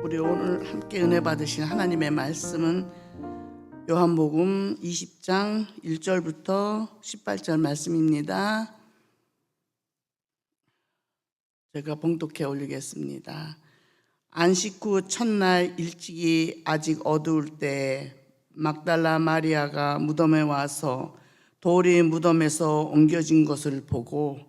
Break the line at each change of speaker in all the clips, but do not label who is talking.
우리 오늘 함께 은혜 받으신 하나님의 말씀은 요한복음 20장 1절부터 18절 말씀입니다. 제가 봉독해 올리겠습니다. 안식 후 첫날 일찍이 아직 어두울 때 막달라 마리아가 무덤에 와서 돌이 무덤에서 옮겨진 것을 보고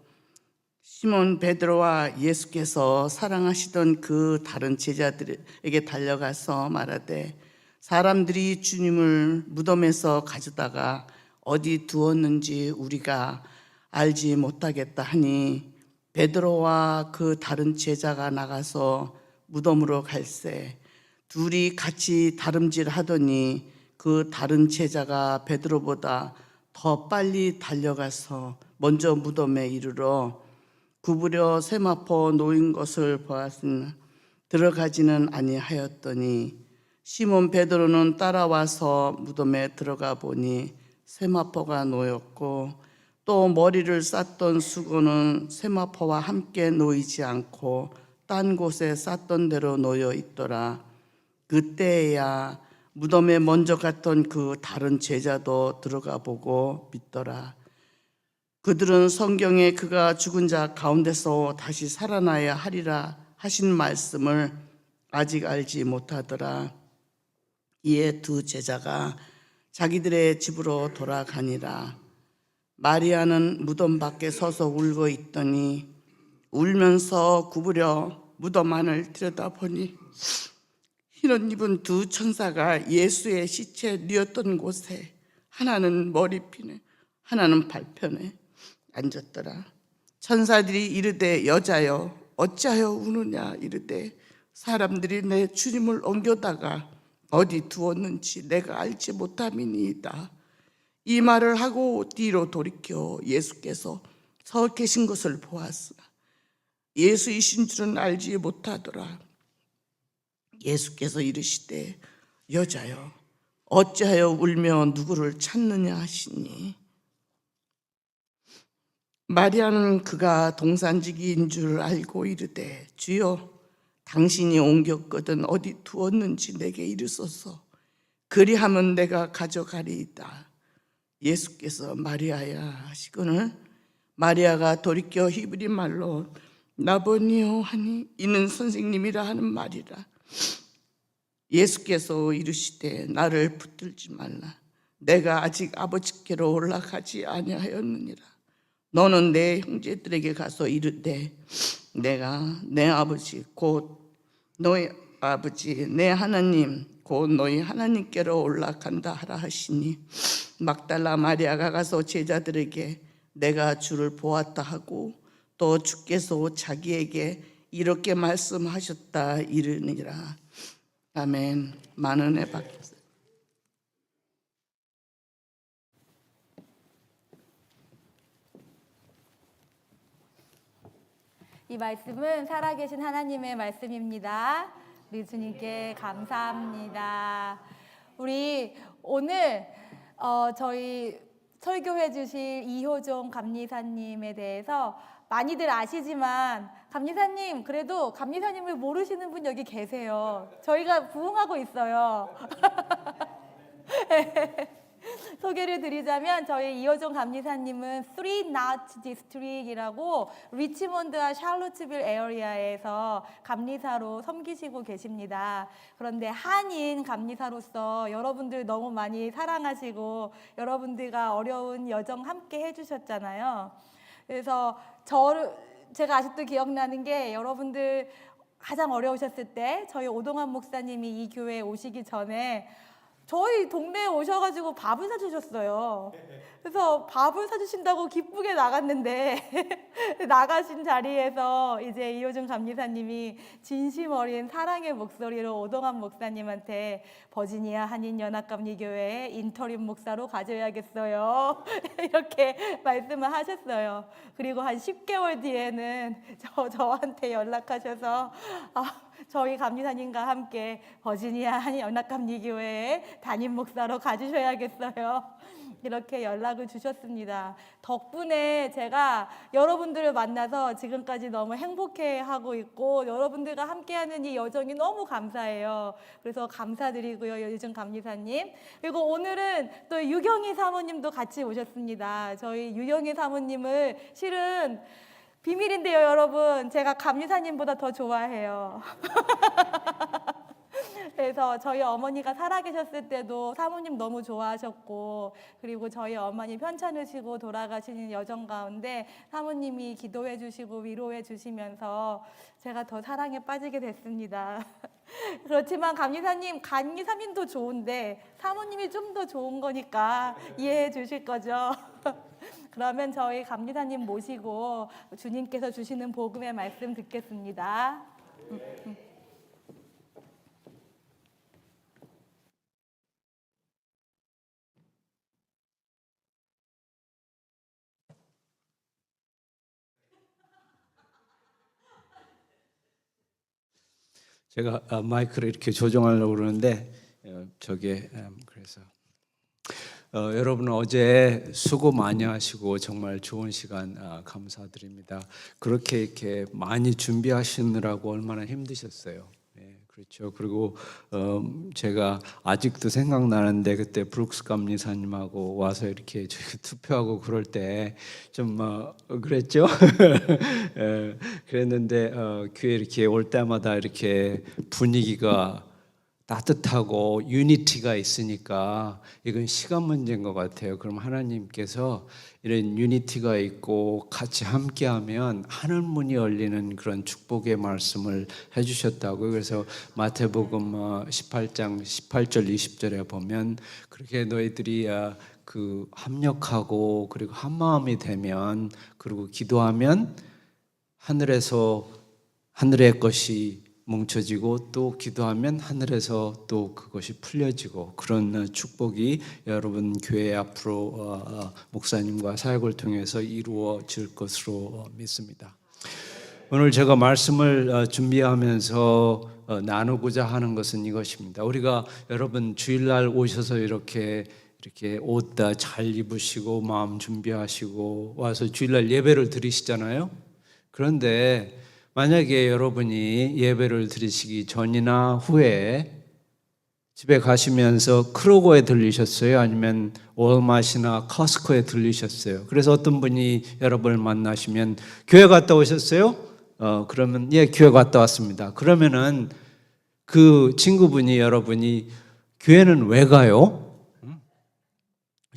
시몬 베드로와 예수께서 사랑하시던 그 다른 제자들에게 달려가서 말하되 사람들이 주님을 무덤에서 가져다가 어디 두었는지 우리가 알지 못하겠다 하니 베드로와 그 다른 제자가 나가서 무덤으로 갈새 둘이 같이 다름질하더니 그 다른 제자가 베드로보다 더 빨리 달려가서 먼저 무덤에 이르러 구부려 세마포 놓인 것을 보았으나 들어가지는 아니하였더니 시몬 베드로는 따라와서 무덤에 들어가 보니 세마포가 놓였고 또 머리를 쌌던 수건은 세마포와 함께 놓이지 않고 딴 곳에 쌌던 대로 놓여 있더라. 그때야 무덤에 먼저 갔던 그 다른 제자도 들어가 보고 믿더라. 그들은 성경에 그가 죽은 자 가운데서 다시 살아나야 하리라 하신 말씀을 아직 알지 못하더라. 이에 두 제자가 자기들의 집으로 돌아가니라. 마리아는 무덤 밖에 서서 울고 있더니 울면서 구부려 무덤 안을 들여다보니 흰옷 입은 두 천사가 예수의 시체 뉘었던 곳에 하나는 머리핀에 하나는 발편에 앉았더라. 천사들이 이르되 여자여 어찌하여 우느냐 이르되 사람들이 내 주님을 옮겨다가 어디 두었는지 내가 알지 못함이니이다. 이 말을 하고 뒤로 돌이켜 예수께서 서 계신 것을 보았으나 예수이신 줄은 알지 못하더라. 예수께서 이르시되 여자여 어찌하여 울며 누구를 찾느냐 하시니 마리아는 그가 동산지기인 줄 알고 이르되 주여 당신이 옮겼거든 어디 두었는지 내게 이르소서 그리하면 내가 가져가리이다. 예수께서 마리아야 하시거늘 마리아가 돌이켜 히브리 말로 나보니오 하니 이는 선생님이라 하는 말이라. 예수께서 이르시되 나를 붙들지 말라. 내가 아직 아버지께로 올라가지 아니하였느니라. 너는 내 형제들에게 가서 이르되 내가 내 아버지 곧 너희 아버지 내 하나님 곧 너희 하나님께로 올라간다 하라 하시니 막달라 마리아가 가서 제자들에게 내가 주를 보았다 하고 또 주께서 자기에게 이렇게 말씀하셨다 이르니라. 아멘. 많은 은혜 받겠습니다.
이 말씀은 살아계신 하나님의 말씀입니다. 우리 주님께 감사합니다. 우리 오늘 저희 설교해 주실 이효종 감리사님에 대해서 많이들 아시지만 감리사님 그래도 감리사님을 모르시는 분 여기 계세요. 저희가 부흥하고 있어요. 소개를 드리자면 저희 이효종 감리사님은 Three Knot District이라고 리치몬드와 샬롯츠빌 에어리아에서 감리사로 섬기시고 계십니다. 그런데 한인 감리사로서 여러분들 너무 많이 사랑하시고 여러분들과 어려운 여정 함께 해주셨잖아요. 그래서 제가 아직도 기억나는 게 여러분들 가장 어려우셨을 때 저희 오동환 목사님이 이 교회에 오시기 전에 저희 동네에 오셔가지고 밥을 사주셨어요. 그래서 밥을 사주신다고 기쁘게 나갔는데 나가신 자리에서 이제 이효준 감리사님이 진심 어린 사랑의 목소리로 오동환 목사님한테 버지니아 한인연합감리교회의 인터림 목사로 가져야겠어요. 이렇게 말씀을 하셨어요. 그리고 한 10개월 뒤에는 저한테 연락하셔서 저희 감리사님과 함께 버지니아 한인연합감리교회에 담임 목사로 가주셔야겠어요. 이렇게 연락을 주셨습니다. 덕분에 제가 여러분들을 만나서 지금까지 너무 행복해하고 있고 여러분들과 함께하는 이 여정이 너무 감사해요. 그래서 감사드리고요, 요즘 감리사님. 그리고 오늘은 또 유경희 사모님도 같이 오셨습니다. 저희 유경희 사모님을 실은 비밀인데요, 여러분. 제가 감리사님보다 더 좋아해요. 그래서 저희 어머니가 살아계셨을 때도 사모님 너무 좋아하셨고, 그리고 저희 어머니 편찮으시고 돌아가시는 여정 가운데 사모님이 기도해 주시고 위로해 주시면서 제가 더 사랑에 빠지게 됐습니다. 그렇지만 감리사님도 좋은데 사모님이 좀 더 좋은 거니까 이해해 주실 거죠? 그러면 저희 감리사님 모시고 주님께서 주시는 복음의 말씀 듣겠습니다.
제가 마이크를 이렇게 조정하려고 그러는데 그래서 여러분 어제 수고 많이 하시고 정말 좋은 시간 감사드립니다. 그렇게 이렇게 많이 준비하시느라고 얼마나 힘드셨어요. 그렇죠. 그리고 제가 아직도 생각나는데 그때 브룩스 감리사님하고 와서 이렇게 투표하고 그럴 때 좀 그랬죠. 그랬는데 교회 이렇게 올 때마다 이렇게 분위기가 따뜻하고 유니티가 있으니까 이건 시간 문제인 것 같아요. 그럼 하나님께서 이런 유니티가 있고 같이 함께하면 하늘 문이 열리는 그런 축복의 말씀을 해주셨다고요. 그래서 마태복음 18장 18절 20절에 보면 그렇게 너희들이 그 합력하고 그리고 한 마음이 되면 그리고 기도하면 하늘의 것이 뭉쳐지고 또 기도하면 하늘에서 또 그것이 풀려지고 그런 축복이 여러분 교회 앞으로 목사님과 사역을 통해서 이루어질 것으로 믿습니다. 오늘 제가 말씀을 준비하면서 나누고자 하는 것은 이것입니다. 우리가 여러분 주일날 오셔서 이렇게 옷 다 잘 입으시고 마음 준비하시고 와서 주일날 예배를 드리시잖아요. 그런데 만약에 여러분이 예배를 드리시기 전이나 후에 집에 가시면서 크로고에 들리셨어요? 아니면 월마트나 커스코에 들리셨어요? 그래서 어떤 분이 여러분을 만나시면 교회 갔다 오셨어요? 그러면 예, 교회 갔다 왔습니다. 그러면은 그 친구분이 여러분이 교회는 왜 가요?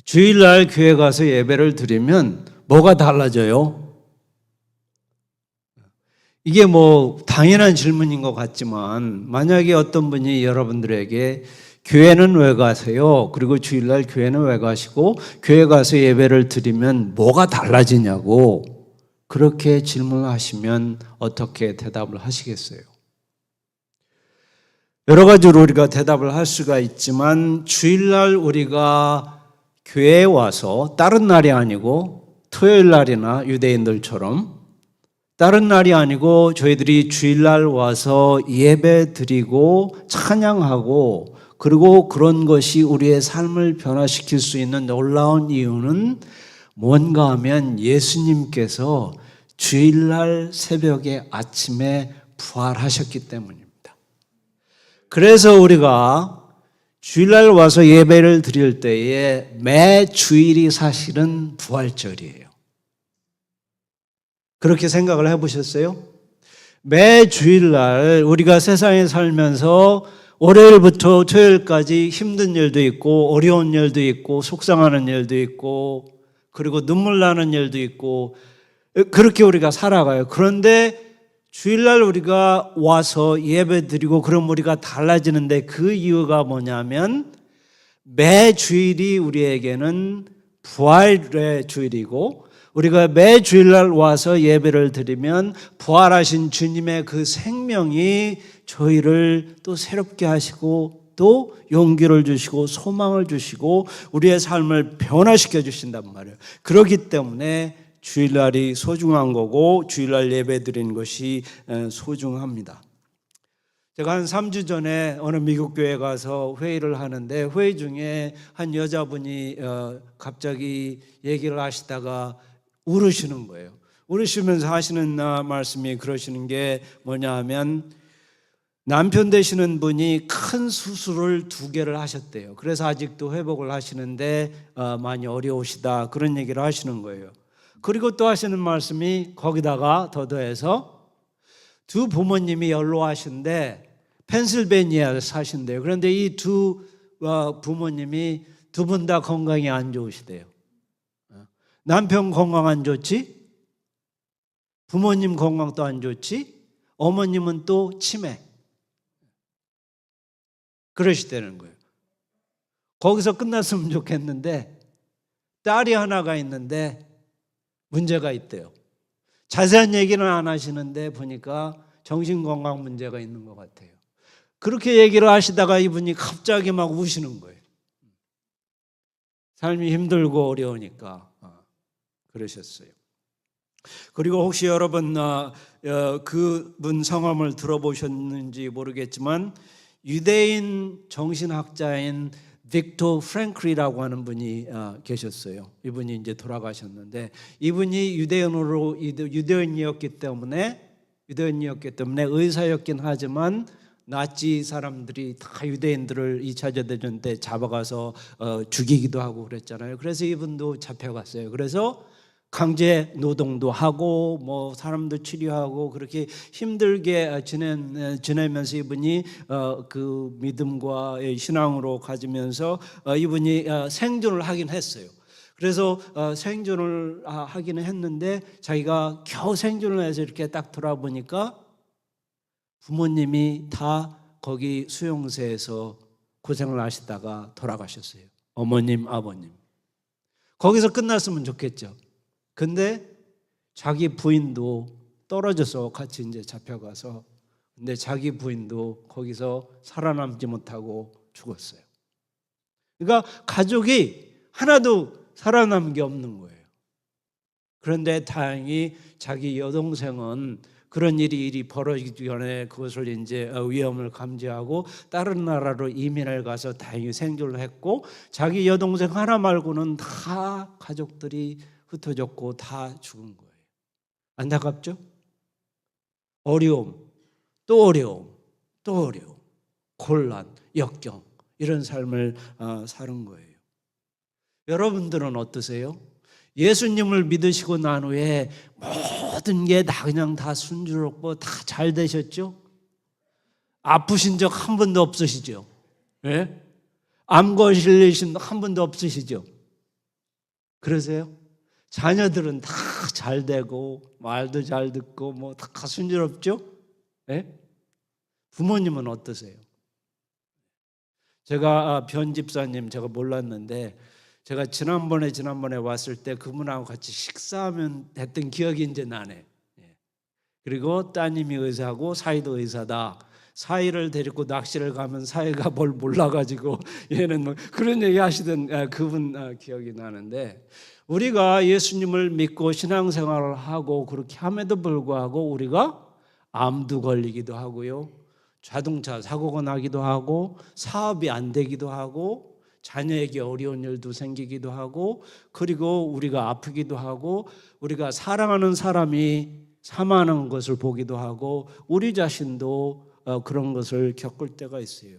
주일날 교회 가서 예배를 드리면 뭐가 달라져요? 이게 당연한 질문인 것 같지만 만약에 어떤 분이 여러분들에게 교회는 왜 가세요? 그리고 주일날 교회는 왜 가시고 교회 가서 예배를 드리면 뭐가 달라지냐고 그렇게 질문하시면 어떻게 대답을 하시겠어요? 여러 가지로 우리가 대답을 할 수가 있지만 주일날 우리가 교회에 와서 다른 날이 아니고 토요일 날이나 유대인들처럼 다른 날이 아니고 저희들이 주일날 와서 예배 드리고 찬양하고 그리고 그런 것이 우리의 삶을 변화시킬 수 있는 놀라운 이유는 뭔가 하면 예수님께서 주일날 새벽에 아침에 부활하셨기 때문입니다. 그래서 우리가 주일날 와서 예배를 드릴 때에 매 주일이 사실은 부활절이에요. 그렇게 생각을 해보셨어요? 매 주일날 우리가 세상에 살면서 월요일부터 토요일까지 힘든 일도 있고 어려운 일도 있고 속상하는 일도 있고 그리고 눈물 나는 일도 있고 그렇게 우리가 살아가요. 그런데 주일날 우리가 와서 예배 드리고 그럼 우리가 달라지는데 그 이유가 뭐냐면 매 주일이 우리에게는 부활의 주일이고 우리가 매 주일날 와서 예배를 드리면 부활하신 주님의 그 생명이 저희를 또 새롭게 하시고 또 용기를 주시고 소망을 주시고 우리의 삶을 변화시켜 주신단 말이에요. 그렇기 때문에 주일날이 소중한 거고 주일날 예배 드리는 것이 소중합니다. 제가 한 3주 전에 어느 미국 교회 가서 회의를 하는데 회의 중에 한 여자분이 갑자기 얘기를 하시다가 울으시는 거예요. 울으시면서 하시는 말씀이 그러시는 게 뭐냐 하면 남편 되시는 분이 큰 수술을 2개를 하셨대요. 그래서 아직도 회복을 하시는데 많이 어려우시다, 그런 얘기를 하시는 거예요. 그리고 또 하시는 말씀이 거기다가 더해서 2 부모님이 연로하신데 펜실베니아에 사신대요. 그런데 이 2 부모님이 2분 다 건강이 안 좋으시대요. 남편 건강 안 좋지, 부모님 건강도 안 좋지, 어머님은 또 치매, 그러시다는 거예요. 거기서 끝났으면 좋겠는데 딸이 하나가 있는데 문제가 있대요. 자세한 얘기는 안 하시는데 보니까 정신건강 문제가 있는 것 같아요. 그렇게 얘기를 하시다가 이분이 갑자기 막 우시는 거예요. 삶이 힘들고 어려우니까 그러셨어요. 그리고 혹시 여러분 그분 성함을 들어보셨는지 모르겠지만 유대인 정신학자인 빅토 프랭클이라고 하는 분이 계셨어요. 이분이 이제 돌아가셨는데 이분이 유대인이었기 때문에 의사였긴 하지만 나치 사람들이 다 유대인들을 2차 대전 때 잡아가서 죽이기도 하고 그랬잖아요. 그래서 이분도 잡혀갔어요. 그래서 강제 노동도 하고 뭐 사람도 치료하고 그렇게 힘들게 지내면서 이분이 그 믿음과 신앙으로 가지면서 이분이 생존을 하긴 했어요. 그래서 생존을 하기는 했는데 자기가 겨우 생존을 해서 이렇게 딱 돌아보니까 부모님이 다 거기 수용소에서 고생을 하시다가 돌아가셨어요. 어머님, 아버님. 거기서 끝났으면 좋겠죠. 근데 자기 부인도 떨어져서 같이 이제 잡혀가서 근데 자기 부인도 거기서 살아남지 못하고 죽었어요. 그러니까 가족이 하나도 살아남은 게 없는 거예요. 그런데 다행히 자기 여동생은 그런 일이 벌어지기 전에 그것을 이제 위험을 감지하고 다른 나라로 이민을 가서 다행히 생존을 했고 자기 여동생 하나 말고는 다 가족들이 흩어졌고 다 죽은 거예요. 안타깝죠? 어려움, 또 어려움, 또 어려움, 곤란, 역경 이런 삶을 사는 거예요. 여러분들은 어떠세요? 예수님을 믿으시고 난 후에 모든 게 다 그냥 다 순조롭고 다 잘 되셨죠? 아프신 적 한 번도 없으시죠? 예? 암 걸리신 한 번도 없으시죠? 그러세요? 자녀들은 다 잘 되고 말도 잘 듣고 뭐 다 순조롭죠? 예? 부모님은 어떠세요? 제가 변집사님 제가 몰랐는데 제가 지난번에 왔을 때 그분하고 같이 식사하면 했던 기억이 이제 나네. 그리고 따님이 의사고 사이도 의사다. 사이를 데리고 낚시를 가면 사이가 뭘 몰라가지고 얘는 뭐 그런 얘기 하시던 그분 기억이 나는데 우리가 예수님을 믿고 신앙생활을 하고 그렇게 함에도 불구하고 우리가 암도 걸리기도 하고요. 자동차 사고가 나기도 하고 사업이 안 되기도 하고 자녀에게 어려운 일도 생기기도 하고 그리고 우리가 아프기도 하고 우리가 사랑하는 사람이 사망하는 것을 보기도 하고 우리 자신도 그런 것을 겪을 때가 있어요.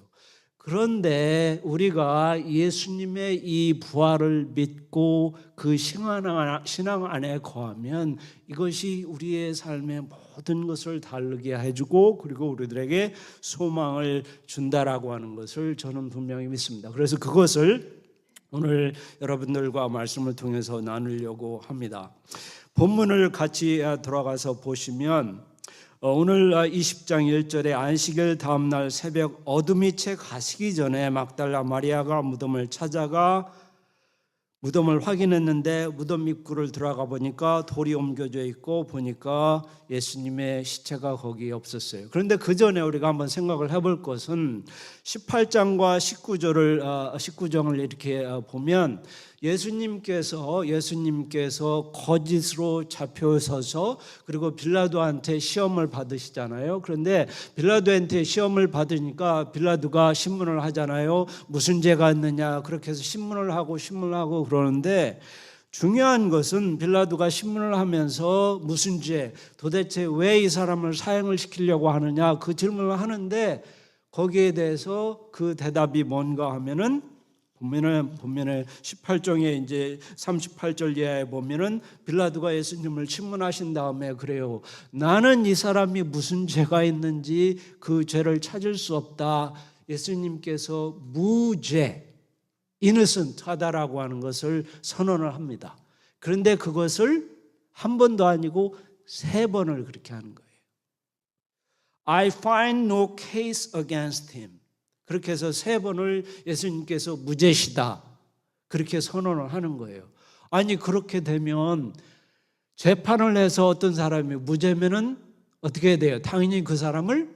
그런데 우리가 예수님의 이 부활을 믿고 그 신앙 안에 거하면 이것이 우리의 삶의 모든 것을 다르게 해주고 그리고 우리들에게 소망을 준다라고 하는 것을 저는 분명히 믿습니다. 그래서 그것을 오늘 여러분들과 말씀을 통해서 나누려고 합니다. 본문을 같이 돌아가서 보시면 오늘 20장 1절에 안식일 다음 날 새벽 어둠이 채 가시기 전에 막달라 마리아가 무덤을 찾아가 무덤을 확인했는데 무덤 입구를 들어가 보니까 돌이 옮겨져 있고 보니까 예수님의 시체가 거기에 없었어요. 그런데 그 전에 우리가 한번 생각을 해볼 것은 18장과 19장을 이렇게 보면 예수님께서 거짓으로 잡혀서서 그리고 빌라도한테 시험을 받으시잖아요. 그런데 빌라도한테 시험을 받으니까 빌라도가 신문을 하잖아요. 무슨 죄가 있느냐 그렇게 해서 신문을 하고 그러는데 중요한 것은 빌라도가 신문을 하면서 무슨 죄, 도대체 왜 이 사람을 사형을 시키려고 하느냐 그 질문을 하는데 거기에 대해서 그 대답이 뭔가 하면은 보면은 18장에 이제 38절 이하에 보면은 빌라도가 예수님을 신문하신 다음에 그래요. 나는 이 사람이 무슨 죄가 있는지 그 죄를 찾을 수 없다. 예수님께서 무죄, innocent하다라고 하는 것을 선언을 합니다. 그런데 그것을 한 번도 아니고 3번을 그렇게 하는 거예요. I find no case against him. 그렇게 해서 3번을 예수님께서 무죄시다 그렇게 선언을 하는 거예요. 아니 그렇게 되면 재판을 해서 어떤 사람이 무죄면은 어떻게 해야 돼요? 당연히 그 사람을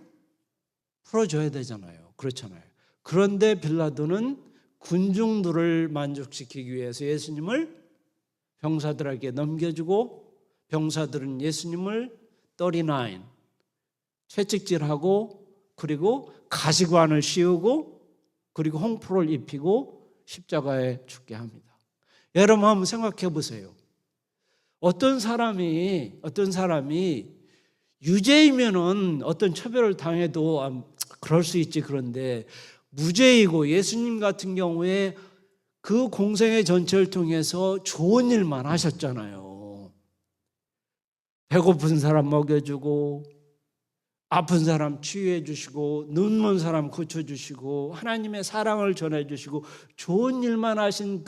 풀어줘야 되잖아요. 그렇잖아요. 그런데 빌라도는 군중들을 만족시키기 위해서 예수님을 병사들에게 넘겨주고 병사들은 예수님을 39 채찍질하고 그리고 가시관을 씌우고 그리고 홍포를 입히고 십자가에 죽게 합니다. 여러분 한번 생각해 보세요. 어떤 사람이 유죄이면은 어떤 처벌을 당해도 그럴 수 있지. 그런데 무죄이고 예수님 같은 경우에 그 공생의 전체를 통해서 좋은 일만 하셨잖아요. 배고픈 사람 먹여주고 아픈 사람 치유해 주시고 눈먼 사람 고쳐주시고 하나님의 사랑을 전해주시고 좋은 일만 하신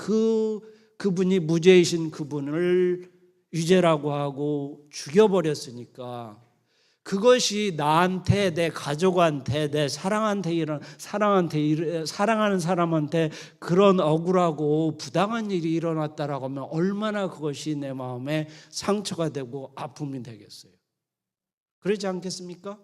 그분이 무죄이신 그분을 유죄라고 하고 죽여버렸으니까 그것이 나한테 내 가족한테 내 사랑하는 사람한테 그런 억울하고 부당한 일이 일어났다라고 하면 얼마나 그것이 내 마음에 상처가 되고 아픔이 되겠어요. 그렇지 않겠습니까?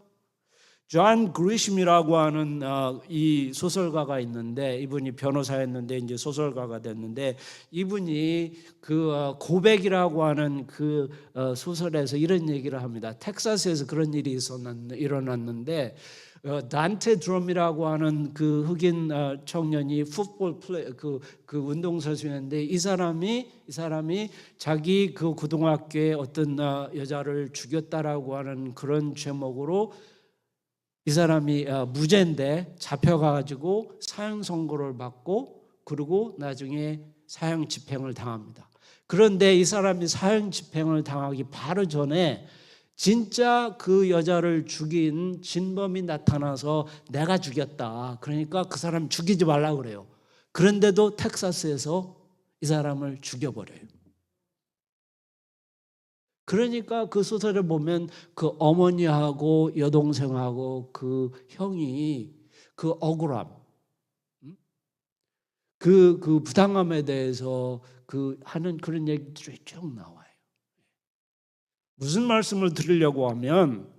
존 그리심이라고 하는 이 소설가가 있는데 이분이 변호사였는데 이제 소설가가 됐는데 이분이 그 고백이라고 하는 그 소설에서 이런 얘기를 합니다. 텍사스에서 그런 일이 일어났는데 단테 드럼이라고 하는 그 흑인 청년이 풋볼 플레이 그 운동선수였는데 이 사람이 자기 그 고등학교에 어떤 여자를 죽였다라고 하는 그런 제목으로 이 사람이 무죄인데 잡혀가지고 사형 선고를 받고 그리고 나중에 사형 집행을 당합니다. 그런데 이 사람이 사형 집행을 당하기 바로 전에 진짜 그 여자를 죽인 진범이 나타나서 내가 죽였다. 그러니까 그 사람 죽이지 말라고 그래요. 그런데도 텍사스에서 이 사람을 죽여버려요. 그러니까 그 소설을 보면 그 어머니하고 여동생하고 그 형이 그 억울함, 그 부당함에 대해서 그 하는 그런 얘기들이 쭉 나와요. 무슨 말씀을 드리려고 하면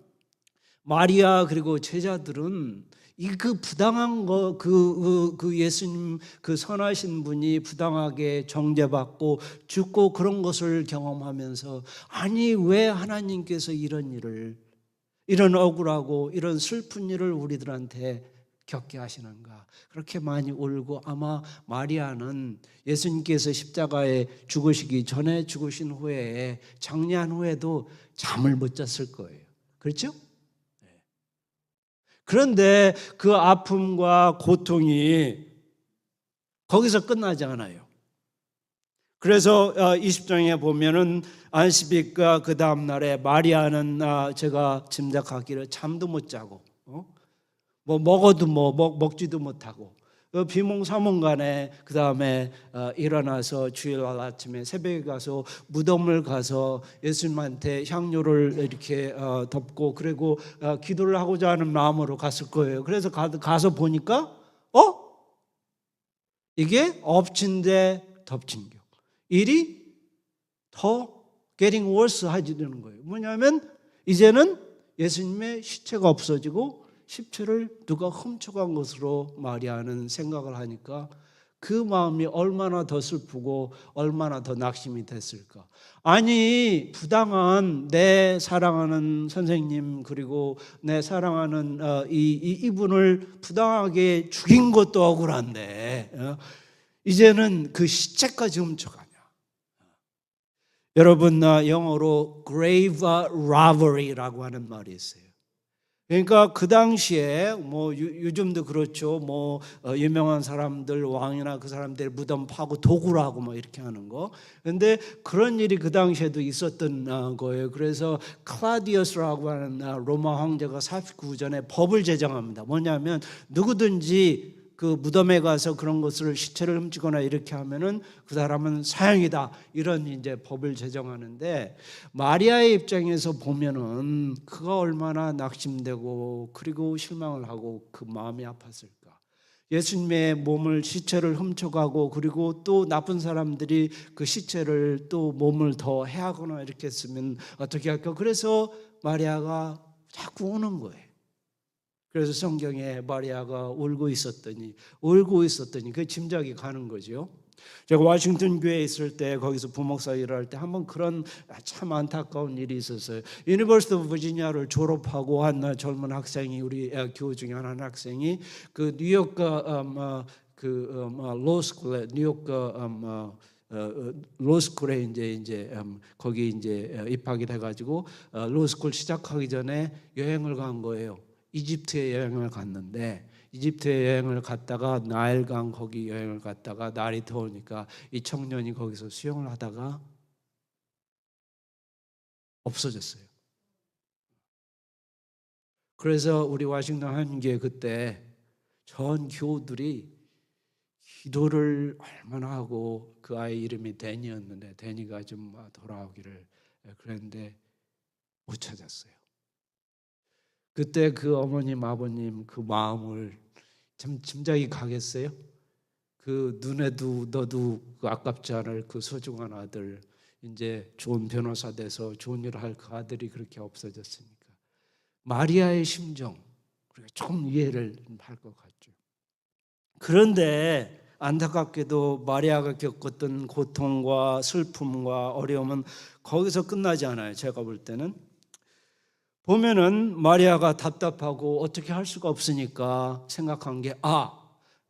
마리아 그리고 제자들은 이 그 부당한 거 그 예수님 그 선하신 분이 부당하게 정죄받고 죽고 그런 것을 경험하면서 아니 왜 하나님께서 이런 억울하고 이런 슬픈 일을 우리들한테 겪게 하시는가 그렇게 많이 울고 아마 마리아는 예수님께서 십자가에 죽으시기 전에 죽으신 후에 장례한 후에도 잠을 못 잤을 거예요. 그렇죠? 그런데 그 아픔과 고통이 거기서 끝나지 않아요. 그래서 20장에 보면은 안식일과 그 다음 날에 마리아는 제가 짐작하기를 잠도 못 자고 뭐 먹어도 먹지도 못하고 비몽사몽간에 그 다음에 일어나서 주일날 아침에 새벽에 가서 무덤을 가서 예수님한테 향료를 이렇게 덮고 그리고 기도를 하고자 하는 마음으로 갔을 거예요. 그래서 가서 보니까 이게 엎친 데 덮친 격 일이 더 getting worse 하지는 거예요. 뭐냐면 이제는 예수님의 시체가 없어지고 시체를 누가 훔쳐간 것으로 마리아는 생각을 하니까 그 마음이 얼마나 더 슬프고 얼마나 더 낙심이 됐을까. 아니, 부당한 내 사랑하는 선생님 그리고 내 사랑하는 이분을 부당하게 죽인 것도 억울한데 이제는 그 시체까지 훔쳐가냐. 여러분, 영어로 grave robbery라고 하는 말이 있어요. 그러니까 그 당시에 뭐 요즘도 그렇죠. 뭐 유명한 사람들 왕이나 그 사람들 무덤 파고 도구로 하고 뭐 이렇게 하는 거. 근데 그런 일이 그 당시에도 있었던 거예요. 그래서 클라디우스라고 하는 로마 황제가 49전에 법을 제정합니다. 뭐냐면 누구든지 그 무덤에 가서 그런 것을 시체를 훔치거나 이렇게 하면은 그 사람은 사형이다. 이런 이제 법을 제정하는데 마리아의 입장에서 보면은 그가 얼마나 낙심되고 그리고 실망을 하고 그 마음이 아팠을까. 예수님의 몸을 시체를 훔쳐가고 그리고 또 나쁜 사람들이 그 시체를 또 몸을 더 해하거나 이렇게 했으면 어떻게 할까. 그래서 마리아가 자꾸 우는 거예요. 그래서 성경에 마리아가 울고 있었더니 그 짐작이 가는 거죠. 제가 워싱턴 교회에 있을 때 거기서 부목사 일을 할 때 한번 그런 참 안타까운 일이 있었어요. 유니버시티 오브 버지니아를 졸업하고 한 젊은 학생이 우리 교우 중에 한 학생이 그 뉴욕 로스쿨에 뉴욕 로스쿨에 이제 거기 이제 입학이 돼가지고 로스쿨 시작하기 전에 여행을 간 거예요. 이집트에 여행을 갔는데 이집트에 여행을 갔다가 나일강 거기 여행을 갔다가 날이 더우니까 이 청년이 거기서 수영을 하다가 없어졌어요. 그래서 우리 워싱턴 한교회 그때 전 교우들이 기도를 얼마나 하고 그 아이 이름이 데니였는데 데니가 좀 돌아오기를 그랬는데 못 찾았어요. 그때 그 어머님 아버님 그 마음을 참 짐작이 가겠어요? 그 눈에도 너도 그 아깝지 않을 그 소중한 아들 이제 좋은 변호사 돼서 좋은 일을 할 그 아들이 그렇게 없어졌으니까 마리아의 심정 우리가 좀 이해를 할 것 같죠. 그런데 안타깝게도 마리아가 겪었던 고통과 슬픔과 어려움은 거기서 끝나지 않아요. 제가 볼 때는 보면은 마리아가 답답하고 어떻게 할 수가 없으니까 생각한 게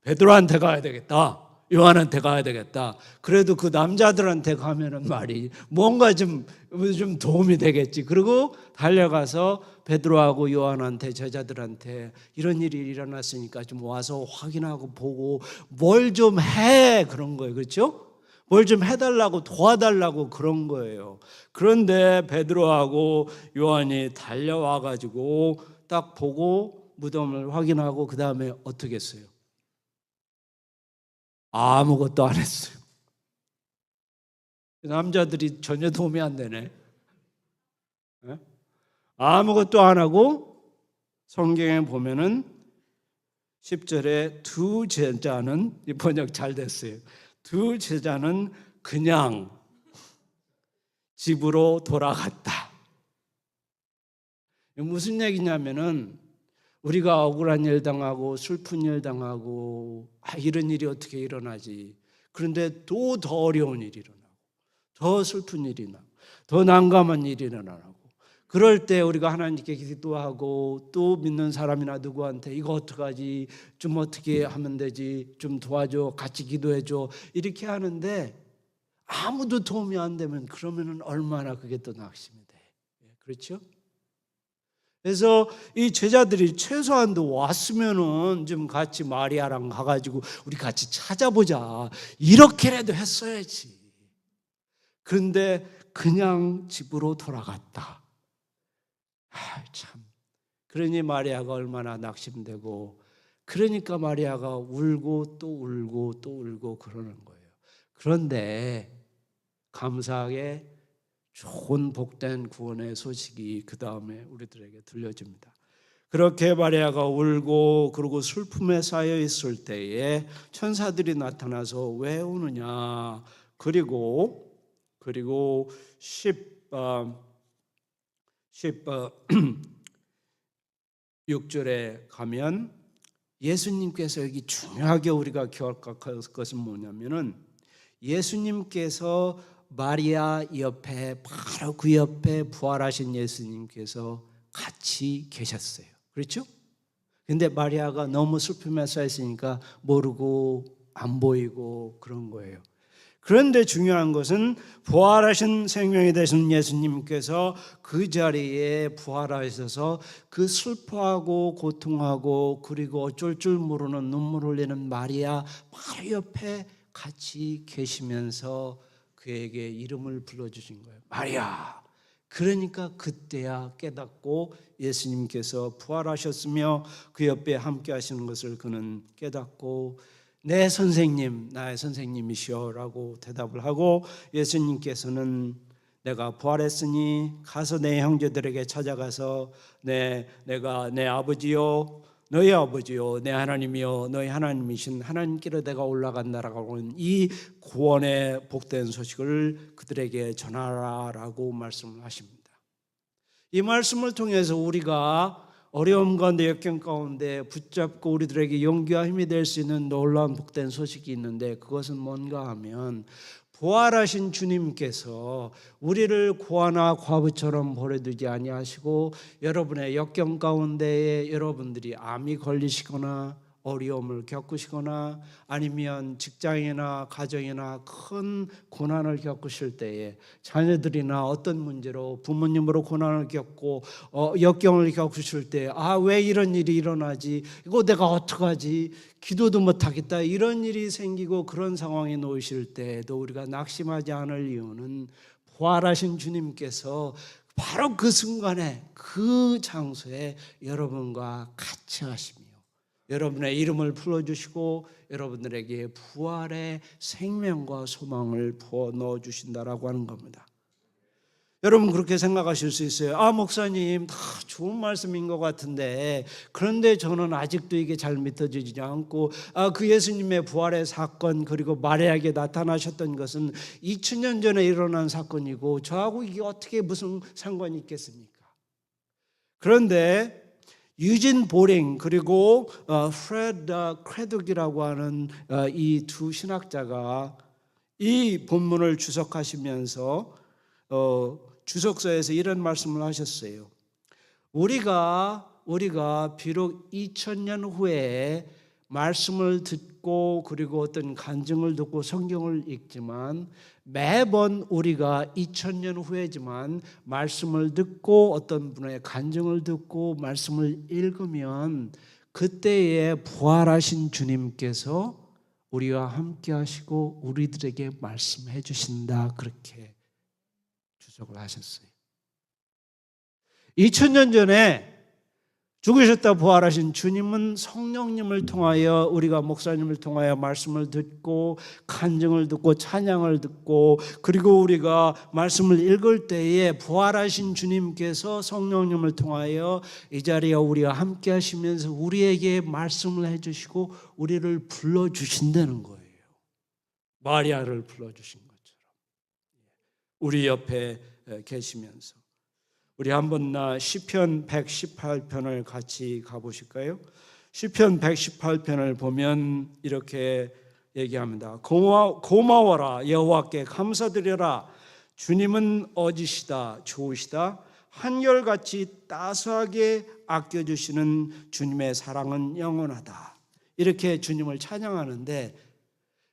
베드로한테 가야 되겠다. 요한한테 가야 되겠다. 그래도 그 남자들한테 가면은 말이 뭔가 좀 도움이 되겠지. 그리고 달려가서 베드로하고 요한한테 제자들한테 이런 일이 일어났으니까 좀 와서 확인하고 보고 뭘 좀 해 그런 거예요. 그렇죠? 뭘 좀 해달라고 도와달라고 그런 거예요. 그런데 베드로하고 요한이 달려와가지고 딱 보고 무덤을 확인하고 그 다음에 어떻게 했어요? 아무것도 안 했어요. 남자들이 전혀 도움이 안 되네. 아무것도 안 하고 성경에 보면은 10절에 두 제자는 이 번역 잘 됐어요. 두 제자는 그냥 집으로 돌아갔다. 무슨 얘기냐면은 우리가 억울한 일 당하고 슬픈 일 당하고 이런 일이 어떻게 일어나지. 그런데 또 더 어려운 일이 일어나고 더 슬픈 일이 나고 더 난감한 일이 일어나고 그럴 때 우리가 하나님께 기도하고 또 믿는 사람이나 누구한테 이거 어떡하지 좀 어떻게 하면 되지 좀 도와줘 같이 기도해줘 이렇게 하는데 아무도 도움이 안 되면 그러면은 얼마나 그게 또 낙심이 돼. 그렇죠? 그래서 이 제자들이 최소한도 왔으면은 좀 같이 마리아랑 가가지고 우리 같이 찾아보자 이렇게라도 했어야지. 그런데 그냥 집으로 돌아갔다. 참. 그러니 마리아가 얼마나 낙심되고 그러니까 마리아가 울고 또 울고 또 울고 그러는 거예요. 그런데 감사하게 좋은 복된 구원의 소식이 그 다음에 우리들에게 들려집니다. 그렇게 마리아가 울고 그리고 슬픔에 쌓여 있을 때에 천사들이 나타나서 왜 우느냐 그리고 16절에 가면 예수님께서 여기 중요하게 우리가 기억할 것은 뭐냐면은 예수님께서 마리아 옆에, 바로 그 옆에 부활하신 예수님께서 같이 계셨어요. 그렇죠? 근데 마리아가 너무 슬픔에 쌓여 있으니까 모르고 안 보이고 그런 거예요. 그런데 중요한 것은 부활하신 생명이 되신 예수님께서 그 자리에 부활하셔서 그 슬퍼하고 고통하고 그리고 어쩔 줄 모르는 눈물 흘리는 마리아 바로 옆에 같이 계시면서 그에게 이름을 불러주신 거예요. 마리아. 그러니까 그때야 깨닫고 예수님께서 부활하셨으며 그 옆에 함께 하시는 것을 그는 깨닫고 내 선생님, 나의 선생님이시여 라고 대답을 하고 예수님께서는 내가 부활했으니 가서 내 형제들에게 찾아가서 내가 내 아버지요 너희 아버지요 내 하나님이요 너희 하나님이신 하나님께로 내가 올라간다라고 하는 이 구원의 복된 소식을 그들에게 전하라라고 말씀을 하십니다. 이 말씀을 통해서 우리가 어려움 가운데 역경 가운데 붙잡고 우리들에게 용기와 힘이 될 수 있는 놀라운 복된 소식이 있는데 그것은 뭔가 하면 부활하신 주님께서 우리를 고아나 과부처럼 버려두지 아니하시고 여러분의 역경 가운데에 여러분들이 암이 걸리시거나 어려움을 겪으시거나 아니면 직장이나 가정이나 큰 고난을 겪으실 때에 자녀들이나 어떤 문제로 부모님으로 고난을 겪고 역경을 겪으실 때 왜 이런 일이 일어나지? 이거 내가 어떡하지? 기도도 못하겠다. 이런 일이 생기고 그런 상황에 놓이실 때에도 우리가 낙심하지 않을 이유는 부활하신 주님께서 바로 그 순간에 그 장소에 여러분과 같이 하십니다. 여러분의 이름을 불러주시고 여러분들에게 부활의 생명과 소망을 부어 넣어주신다라고 하는 겁니다. 여러분 그렇게 생각하실 수 있어요. 목사님 다 좋은 말씀인 것 같은데 그런데 저는 아직도 이게 잘 믿어지지 않고 그 예수님의 부활의 사건 그리고 마리아에게 나타나셨던 것은 2000년 전에 일어난 사건이고 저하고 이게 어떻게 무슨 상관이 있겠습니까? 그런데 유진 보링 그리고 프레드 크레독이라고 하는 이 두 신학자가 이 본문을 주석하시면서 주석서에서 이런 말씀을 하셨어요. 우리가 비록 2000년 후에 말씀을 듣고 그리고 어떤 간증을 듣고 성경을 읽지만 매번 우리가 2000년 후에지만 말씀을 듣고 어떤 분의 간증을 듣고 말씀을 읽으면 그때에 부활하신 주님께서 우리와 함께 하시고 우리들에게 말씀해 주신다 그렇게 주석을 하셨어요. 2000년 전에 죽으셨다 부활하신 주님은 성령님을 통하여 우리가 목사님을 통하여 말씀을 듣고 간증을 듣고 찬양을 듣고 그리고 우리가 말씀을 읽을 때에 부활하신 주님께서 성령님을 통하여 이 자리에 우리와 함께 하시면서 우리에게 말씀을 해주시고 우리를 불러주신다는 거예요. 마리아를 불러주신 것처럼 우리 옆에 계시면서 우리 한번 시편 118편을 같이 가보실까요? 시편 118편을 보면 이렇게 얘기합니다. 고마워라 여호와께 감사드려라 주님은 어지시다 좋으시다 한결같이 따스하게 아껴주시는 주님의 사랑은 영원하다. 이렇게 주님을 찬양하는데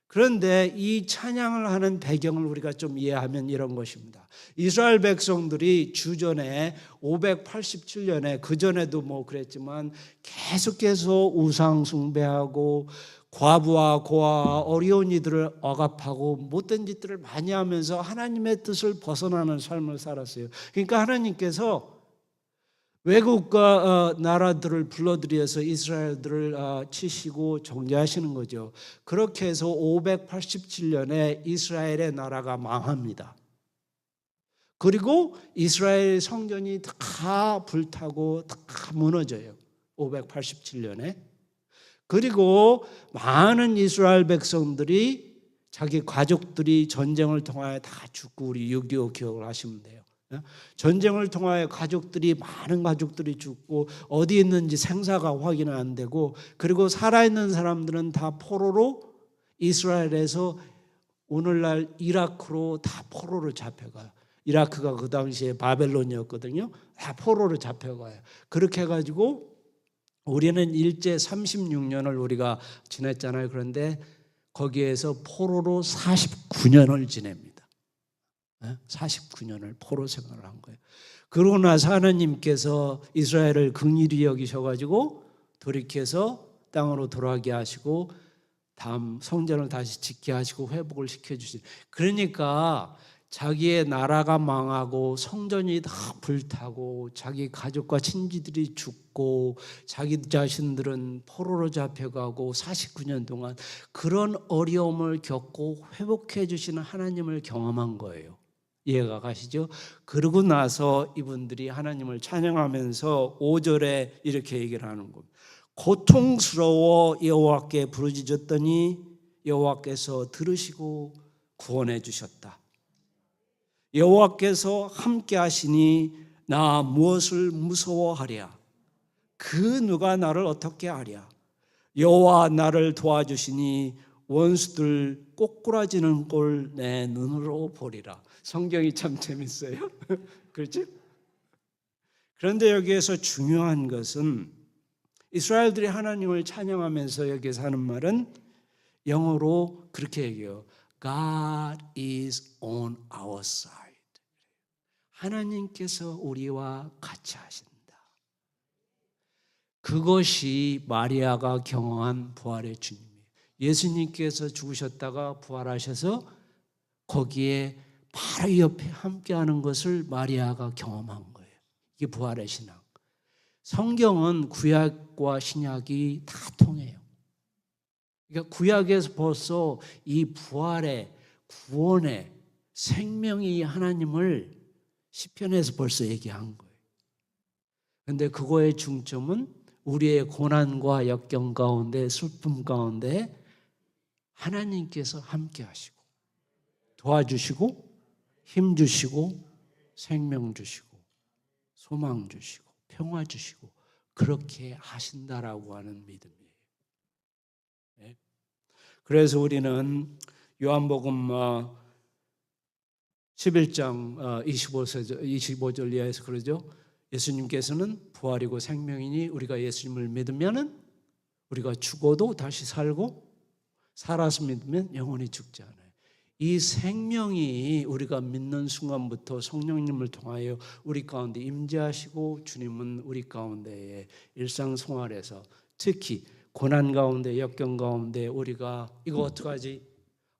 그런데 이 찬양을 하는 배경을 우리가 좀 이해하면 이런 것입니다. 이스라엘 백성들이 주전에 587년에 그전에도 그랬지만 계속해서 우상 숭배하고 과부와 고아와 어려운 이들을 억압하고 못된 짓들을 많이 하면서 하나님의 뜻을 벗어나는 삶을 살았어요. 그러니까 하나님께서 외국과 나라들을 불러들여서 이스라엘들을 치시고 정죄하시는 거죠. 그렇게 해서 587년에 이스라엘의 나라가 망합니다. 그리고 이스라엘 성전이 다 불타고 다 무너져요. 587년에. 그리고 많은 이스라엘 백성들이 자기 가족들이 전쟁을 통하여 다 죽고, 우리 6.25 기억을 하시면 돼요. 전쟁을 통하여 많은 가족들이 죽고 어디 있는지 생사가 확인 안 되고, 그리고 살아있는 사람들은 다 포로로 이스라엘에서 오늘날 이라크로 다 포로로 잡혀가요. 이라크가 그 당시에 바벨론이었거든요. 다 포로로 잡혀가요. 그렇게 해가지고 우리는 일제 36년을 우리가 지냈잖아요. 그런데 거기에서 포로로 49년을 지냅니다. 49년을 포로 생활을 한 거예요. 그러고 나서 하나님께서 이스라엘을 긍휼히 여기셔가지고 돌이켜서 땅으로 돌아가게 하시고 다음 성전을 다시 짓게 하시고 회복을 시켜주신. 그러니까 자기의 나라가 망하고 성전이 다 불타고 자기 가족과 친지들이 죽고 자기 자신들은 포로로 잡혀가고 49년 동안 그런 어려움을 겪고 회복해 주시는 하나님을 경험한 거예요. 이해가 가시죠? 그러고 나서 이분들이 하나님을 찬양하면서 5절에 이렇게 얘기를 하는 겁니다. 고통스러워 여호와께 부르짖었더니 여호와께서 들으시고 구원해 주셨다. 여호와께서 함께 하시니 나 무엇을 무서워하랴. 그 누가 나를 어떻게 하랴. 여호와 나를 도와주시니 원수들 꼬꾸라지는 꼴 내 눈으로 보리라. 성경이 참 재밌어요. 그렇지? 그런데 여기에서 중요한 것은 이스라엘들이 하나님을 찬양하면서 여기서 하는 말은 영어로 그렇게 얘기해요. God is on our side. 하나님께서 우리와 같이 하신다. 그것이 마리아가 경험한 부활의 주님이에요. 예수님께서 죽으셨다가 부활하셔서 거기에 바로 옆에 함께하는 것을 마리아가 경험한 거예요. 이게 부활의 신앙. 성경은 구약과 신약이 다 통해요. 그러니까 구약에서 벌써 이 부활의 구원의 생명이 하나님을 시편에서 벌써 얘기한 거예요. 그런데 그거의 중점은 우리의 고난과 역경 가운데 슬픔 가운데 하나님께서 함께 하시고 도와주시고 힘 주시고 생명 주시고 소망 주시고 평화 주시고 그렇게 하신다라고 하는 믿음이에요. 네. 그래서 우리는 요한복음 11장 25절 이하에서 그러죠. 예수님께서는 부활이고 생명이니 우리가 예수님을 믿으면 우리가 죽어도 다시 살고 살아서 믿으면 영원히 죽지 않아요. 이 생명이 우리가 믿는 순간부터 성령님을 통하여 우리 가운데 임재하시고 주님은 우리 가운데에 일상생활에서 특히 고난 가운데 역경 가운데 우리가 이거 어떡하지?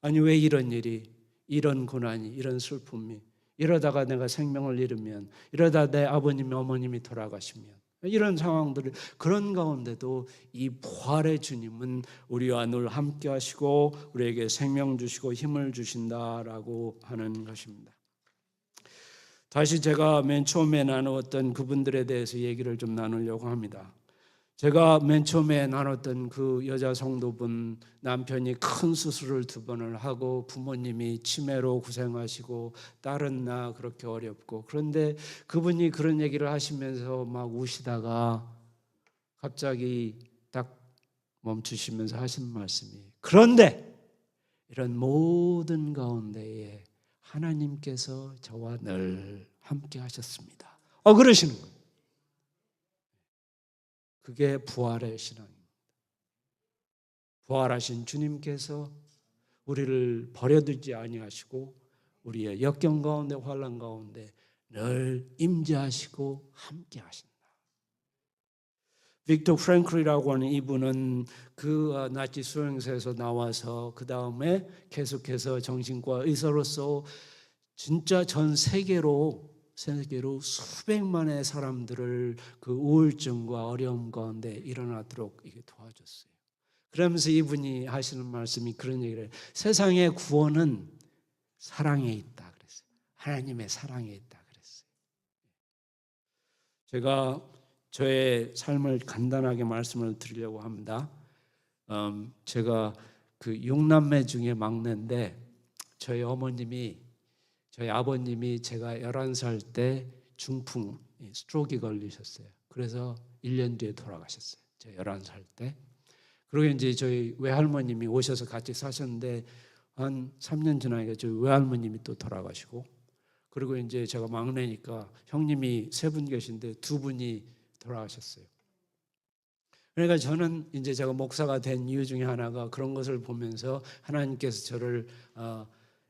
아니 왜 이런 일이 이런 고난이 이런 슬픔이 이러다가 내가 생명을 잃으면 이러다 내 아버님 어머님이 돌아가시면 이런 상황들을 그런 가운데도 이 부활의 주님은 우리와 늘 함께 하시고 우리에게 생명 주시고 힘을 주신다라고 하는 것입니다. 다시 제가 맨 처음에 나누었던 그분들에 대해서 얘기를 좀 나누려고 합니다. 제가 맨 처음에 나눴던 그 여자 성도분 남편이 큰 수술을 2번을 하고 부모님이 치매로 고생하시고 딸은 나 그렇게 어렵고 그런데 그분이 그런 얘기를 하시면서 막 우시다가 갑자기 딱 멈추시면서 하신 말씀이 그런데 이런 모든 가운데에 하나님께서 저와 늘 함께 하셨습니다. 그러시는 거예요. 그게 부활의 신앙입니다. 부활하신 주님께서 우리를 버려두지 아니하시고 우리의 역경 가운데 환난 가운데 늘 임재하시고 함께 하신다. 빅터 프랭클이라고 하는 이분은 그 나치 수용소에서 나와서 그 다음에 계속해서 정신과 의사로서 진짜 전 세계로 수백만의 사람들을 그 우울증과 어려움 가운데 일어나도록 이게 도와줬어요. 그러면서 이분이 하시는 말씀이 그런 얘기를 해요. 세상의 구원은 사랑에 있다 그랬어요. 하나님의 사랑에 있다 그랬어요. 제가 저의 삶을 간단하게 말씀을 드리려고 합니다. 제가 그 6남매 중에 막내인데 저희 아버님이 제가 11살 때 중풍 스트로크 걸리셨어요. 그래서 1년 뒤에 돌아가셨어요. 제가 11살 때. 그리고 이제 저희 외할머님이 오셔서 같이 사셨는데 한 3년 지나니까 저희 외할머님이 또 돌아가시고, 그리고 이제 제가 막내니까 형님이 3분 계신데 2분이 돌아가셨어요. 그러니까 저는 이제 제가 목사가 된 이유 중에 하나가 그런 것을 보면서 하나님께서 저를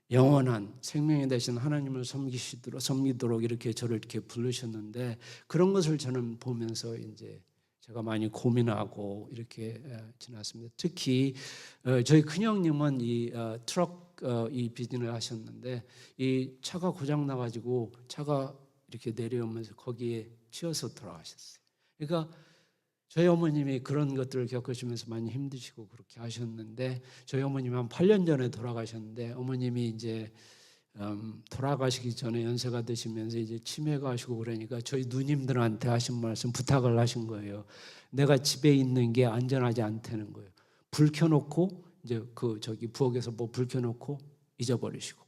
영원한 생명이 되신 하나님을 섬기도록 이렇게 저를 이렇게 부르셨는데, 그런 것을 저는 보면서 이제 제가 많이 고민하고 이렇게 지났습니다. 특히 저희 큰형님은 이 트럭 이 비즈니스를 하셨는데 이 차가 고장 나가지고 차가 이렇게 내려오면서 거기에 치여서 돌아가셨어요. 그러니까 저희 어머님이 그런 것들을 겪으시면서 많이 힘드시고 그렇게 하셨는데, 저희 어머님이 한 8년 전에 돌아가셨는데, 어머님이 이제 돌아가시기 전에 연세가 드시면서 이제 치매가 하시고 그러니까 저희 누님들한테 하신 말씀, 부탁을 하신 거예요. 내가 집에 있는 게 안전하지 않다는 거예요. 불 켜놓고 이제 그 저기 부엌에서 뭐 불 켜놓고 잊어버리시고,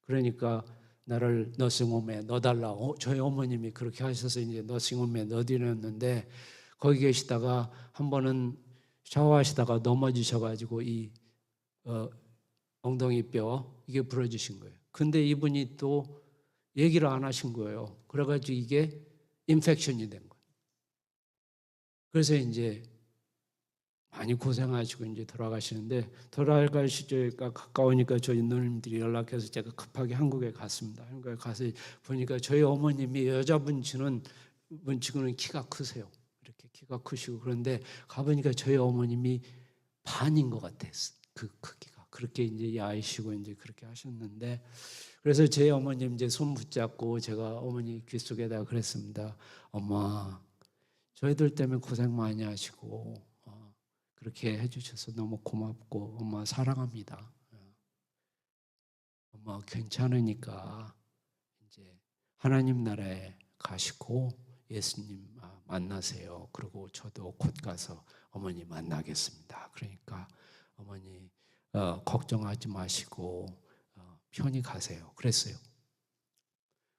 그러니까 나를 너싱홈에 넣어달라. 저희 어머님이 그렇게 하셔서 이제 너싱홈에 넣어드렸는데, 거기 계시다가 한 번은 샤워하시다가 넘어지셔가지고 이 엉덩이 뼈 이게 부러지신 거예요. 근데 이분이 또 얘기를 안 하신 거예요. 그래가지고 이게 인펙션이 된 거예요. 그래서 이제 많이 고생하시고 이제 돌아가시는데, 돌아갈 시절가 가까우니까 저희 누님들이 연락해서 제가 급하게 한국에 갔습니다. 한국에 가서 보니까 저희 어머님이 여자분 치고는 키가 크세요. 이렇게 키가 크시고, 그런데 가보니까 저희 어머님이 반인 것 같아요. 그 크기가. 그렇게 이제 야이시고 이제 그렇게 하셨는데, 그래서 제 어머님 이제 손 붙잡고 제가 어머니 귀 속에다 그랬습니다. 엄마, 저희들 때문에 고생 많이 하시고 그렇게 해주셔서 너무 고맙고 엄마 사랑합니다. 엄마 괜찮으니까 이제 하나님 나라에 가시고 예수님 만나세요. 그리고 저도 곧 가서 어머니 만나겠습니다. 그러니까 어머니 걱정하지 마시고 편히 가세요. 그랬어요.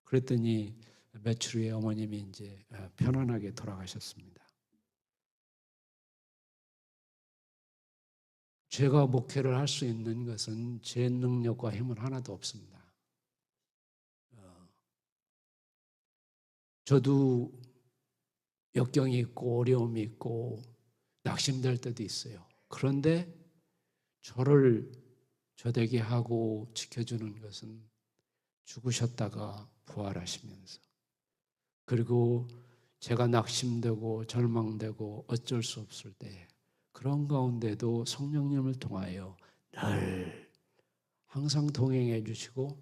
그랬더니 며칠 후에 어머님이 이제 편안하게 돌아가셨습니다. 제가 목회를 할 수 있는 것은 제 능력과 힘은 하나도 없습니다. 저도 역경이 있고 어려움이 있고 낙심될 때도 있어요. 그런데 저를 저되게 하고 지켜주는 것은 죽으셨다가 부활하시면서, 그리고 제가 낙심되고 절망되고 어쩔 수 없을 때 그런 가운데도 성령님을 통하여 늘 항상 동행해 주시고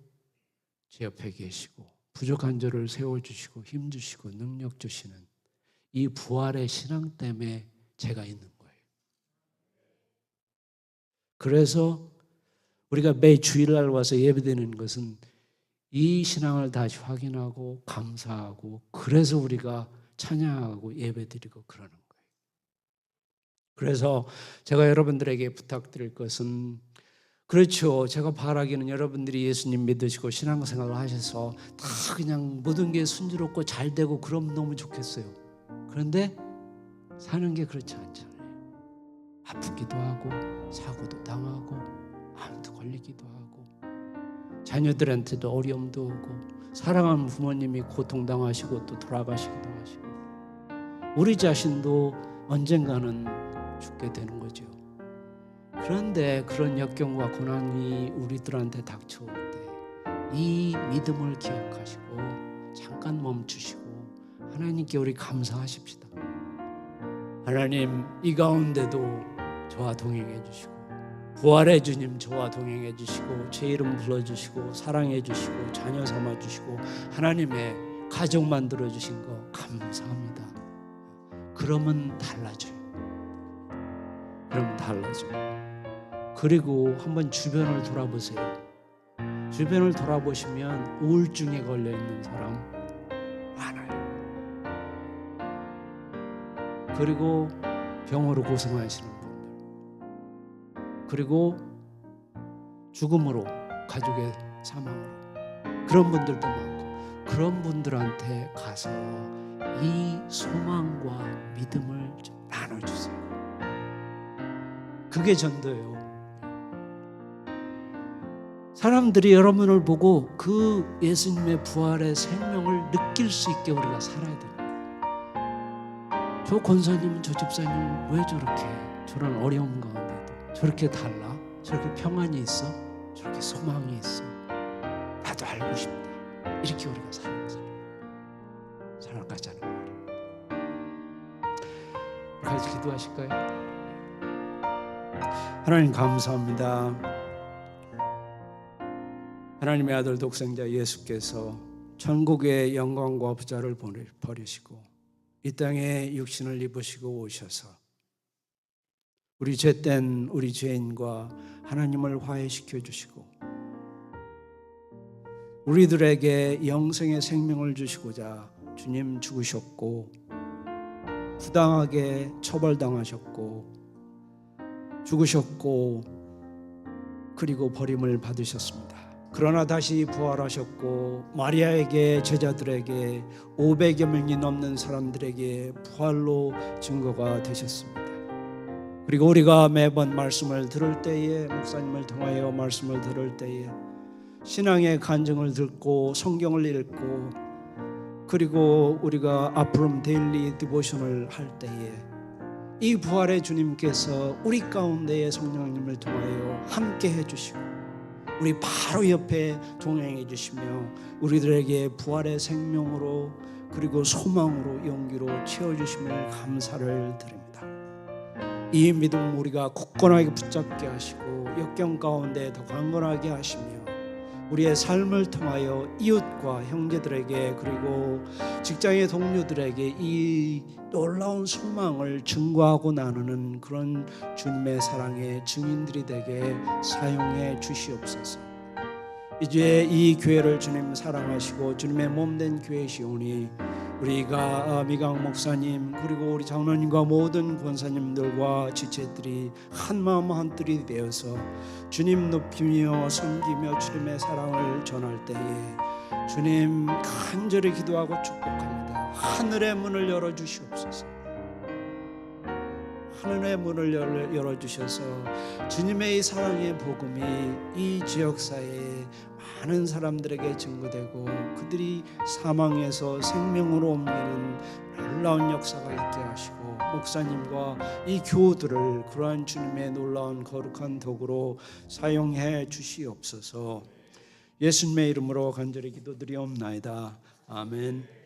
제 옆에 계시고 부족한 저를 세워주시고 힘주시고 능력 주시는 이 부활의 신앙 때문에 제가 있는 거예요. 그래서 우리가 매 주일날 와서 예배드리는 것은 이 신앙을 다시 확인하고 감사하고, 그래서 우리가 찬양하고 예배드리고 그러는 거예요. 그래서 제가 여러분들에게 부탁드릴 것은, 그렇죠, 제가 바라기는 여러분들이 예수님 믿으시고 신앙생활을 하셔서 다 그냥 모든 게 순조롭고 잘 되고 그러면 너무 좋겠어요. 그런데 사는 게 그렇지 않잖아요. 아프기도 하고 사고도 당하고 암도 걸리기도 하고 자녀들한테도 어려움도 오고 사랑하는 부모님이 고통당하시고 또 돌아가시기도 하시고 우리 자신도 언젠가는 죽게 되는 거죠. 그런데 그런 역경과 고난이 우리들한테 닥쳐올 때 이 믿음을 기억하시고 잠깐 멈추시고 하나님께 우리 감사하십시다. 하나님, 이 가운데도 저와 동행해 주시고 부활의 주님 저와 동행해 주시고 제 이름 불러주시고 사랑해 주시고 자녀 삼아 주시고 하나님의 가족 만들어 주신 거 감사합니다. 그러면 달라져요. 그러면 달라져요. 그리고 한번 주변을 돌아보세요. 주변을 돌아보시면 우울증에 걸려 있는 사람 많아요. 그리고 병으로 고생하시는 분들, 그리고 죽음으로, 가족의 사망으로, 그런 분들도 많고, 그런 분들한테 가서 이 소망과 믿음을 좀 나눠주세요. 그게 전도예요. 사람들이 여러분을 보고 그 예수님의 부활의 생명을 느낄 수 있게 우리가 살아야 됩니다. 저 권사님, 저 집사님 왜 저렇게 저런 어려움 가운데도 저렇게 달라? 저렇게 평안이 있어? 저렇게 소망이 있어? 나도 알고 싶다. 이렇게 우리가 살아가자는 말입니다. 같이 기도하실까요? 하나님 감사합니다. 하나님의 아들 독생자 예수께서 천국의 영광과 부자를 버리시고 이 땅에 육신을 입으시고 오셔서 우리 죄된 우리 죄인과 하나님을 화해시켜 주시고 우리들에게 영생의 생명을 주시고자 주님 죽으셨고 부당하게 처벌당하셨고 죽으셨고 그리고 버림을 받으셨습니다. 그러나 다시 부활하셨고 마리아에게, 제자들에게, 500여 명이 넘는 사람들에게 부활로 증거가 되셨습니다. 그리고 우리가 매번 말씀을 들을 때에, 목사님을 통하여 말씀을 들을 때에 신앙의 간증을 듣고 성경을 읽고 그리고 우리가 아프롬 데일리 디보션을 할 때에 이 부활의 주님께서 우리 가운데의 성령님을 통하여 함께 해주시고 우리 바로 옆에 동행해 주시며 우리들에게 부활의 생명으로 그리고 소망으로 용기로 채워주심을 감사를 드립니다. 이 믿음 우리가 굳건하게 붙잡게 하시고 역경 가운데 더 강건하게 하시며 우리의 삶을 통하여 이웃과 형제들에게 그리고 직장의 동료들에게 이 놀라운 소망을 증거하고 나누는 그런 주님의 사랑의 증인들이 되게 사용해 주시옵소서. 이제 이 교회를 주님 사랑하시고 주님의 몸된 교회시오니 우리가 미강 목사님 그리고 우리 장로님과 모든 권사님들과 지체들이 한마음 한뜻이 되어서 주님 높이며 섬기며 주님의 사랑을 전할 때에 주님 간절히 기도하고 축복합니다. 하늘의 문을 열어주시옵소서. 하늘의 문을 열어주셔서 주님의 이 사랑의 복음이 이 지역사회에 많은 사람들에게 증거되고 그들이 사망에서 생명으로 옮기는 놀라운 역사가 있게 하시고 목사님과 이 교우들을 그러한 주님의 놀라운 거룩한 도구로 사용해 주시옵소서. 예수님의 이름으로 간절히 기도드리옵나이다. 아멘.